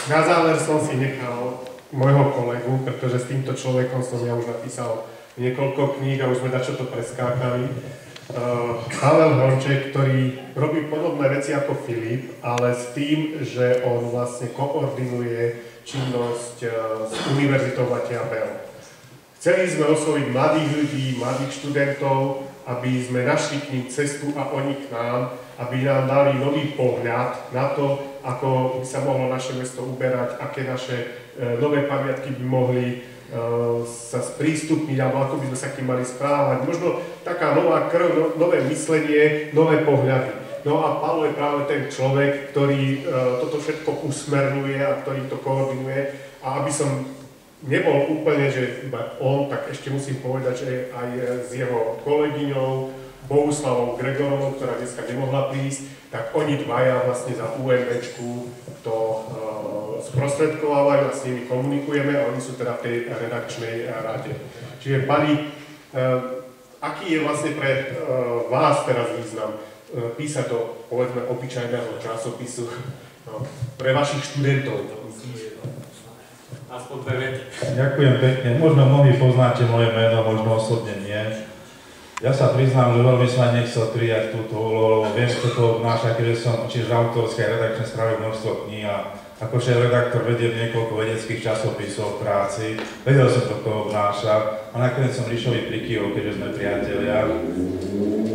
Na záver som si nechal môjho kolegu, pretože s týmto človekom som ja už napísal niekoľko kníh a už sme dačo to preskákali. Pavel Hronček, ktorý robí podobné veci ako Filip, ale s tým, že on vlastne koordinuje činnosť s Univerzitou Mateja Bela. Chceli sme osloviť mladých ľudí, mladých študentov, aby sme našli k ním cestu a oni k nám, aby nám dali nový pohľad na to, ako by sa mohlo naše mesto uberať, aké naše nové pamiatky by mohli sa sprístupniť, alebo ako by sme sa k tým mali správať. Možno taká nová krv, nové myslenie, nové pohľady. No a Paolo je práve ten človek, ktorý toto všetko usmerňuje a ktorý to koordinuje. A aby som nebol úplne, že iba on, tak ešte musím povedať, že aj s jeho kolegyňou Bohuslavou Gregorovou, ktorá dneska nemohla prísť, tak oni dvaja vlastne za UNVčku to sprostredkovávajú a s nimi komunikujeme a oni sú teda v tej redakčnej rade. Čiže pani, aký je vlastne pre vás teraz význam písať do, povedzme, obyčajného časopisu pre vašich študentov? Aspoň dve vety. Ďakujem pekne. Možno mnohí poznáte moje meno, možno osobne nie. Ja sa priznám, že veľmi sa nechcel prijať túto úlohu, viem, čo to obnáša, keďže som čiže autorské a redakčné správy množstvo kníh a ako šéf-redaktor vediem niekoľko vedeckých časopisov v práci. Vedel som, čo to obnáša a nakoniec som Ríšovi prikývol, keďže sme priatelia.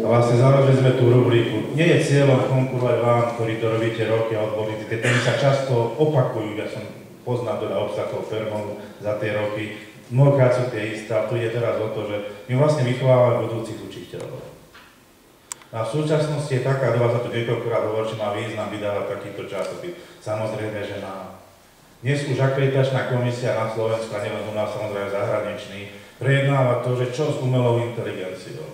A vlastne založili sme tú rubriku. Nie je cieľom konkurovať vám, ktorí to robíte roky a odborníci. Tie témy sa často opakujú, ja som poznám teda obsahov firmov za tie roky. Mnohokrát sú tie isté, ale tu ide teraz o to, že my vlastne vychovávame budúcich učiteľov. A v súčasnosti je taká doba, sa tu niekoľkokrát hovorí, že má význam vydávať takýto časopis. Samozrejme, že má. Dnes už akreditačná komisia na Slovensku, a nielen u nás, samozrejme zahraničný, prejednáva to, že čo s umelou inteligenciou.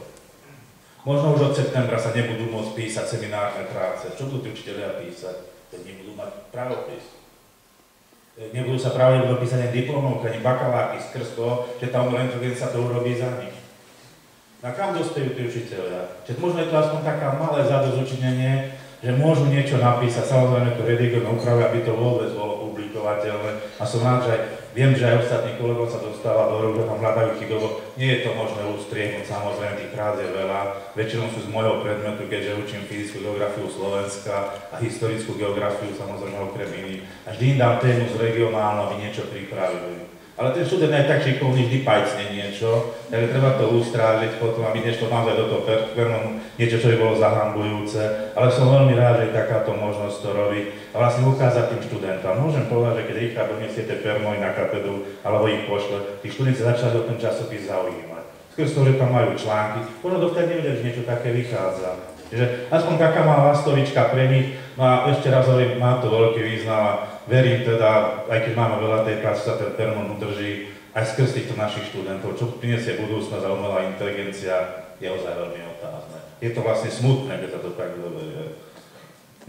Možno už od septembra sa nebudú môcť písať seminárne práce. Čo budú tí učiteľia písať? Keď nebudú mať pravopis. Nebudú sa pravdepodobne písať ani diplomovky, ani bakalárky skrz toho, že tá umelá inteligencia to urobí za nich. A kam dospejú tí učiteľia? Čiže možno je to aspoň taká malé zadozučinenie, že môžu niečo napísať, samozrejme to redigujeme, upravuje, aby to vôbec bolo publikovateľné. A som rád, že viem, že aj ostatní kolegov sa dostáva do rúk, že tam hľadajú chybovo. Nie je to možné ustriehnúť, samozrejme tých prác je veľa. Väčšinou sú z môjho predmetu, keďže učím fyzickú geografiu Slovenska a historickú geografiu, samozrejme okrem iných. A vždy im dám tému z regionálno, aby niečo pripravili. Ale ten študent aj tak šikovný, vždy pajcne niečo, takže treba to ustrážiť potom, aby nešlo naozaj do toho performu, niečo, čo by bolo zahambujúce. Ale som veľmi rád, že je takáto možnosť to robiť a vlastne ukázať tým študentom. Môžem povedať, že keď Richard donesie tie permory na katedru, alebo ich pošle, tí študenti začali o ten časopis zaujímať. Skrz toho, že tam majú články, možno dovtedy nevedia, že niečo také vychádza. Čiže aspoň taká malá lastovička pre nich, no a ešte raz hovorím, má to veľký význam a verím teda, aj keď máme veľa tej práce, sa ten permon udrží aj skrz týchto našich študentov, čo prinesie budúcnosť a umelá inteligencia je ozaj veľmi otázne. Je to vlastne smutné, keď sa to tak doberie.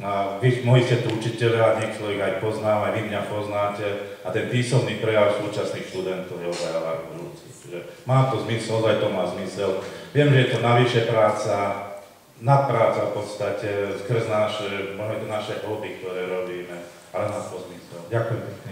A vy, moji ste tu učiteľia, niekto ich aj poznám, aj vy mňa poznáte a ten písomný prejav súčasných študentov je ozaj alarmujúci. Čiže má to zmysel, ozaj to má zmysel. Viem, že je to navyše práca, nadpráca v podstate, skrz naše, možno to naše hobby, ktoré robíme, ale má to zmysel. Ďakujem pekne.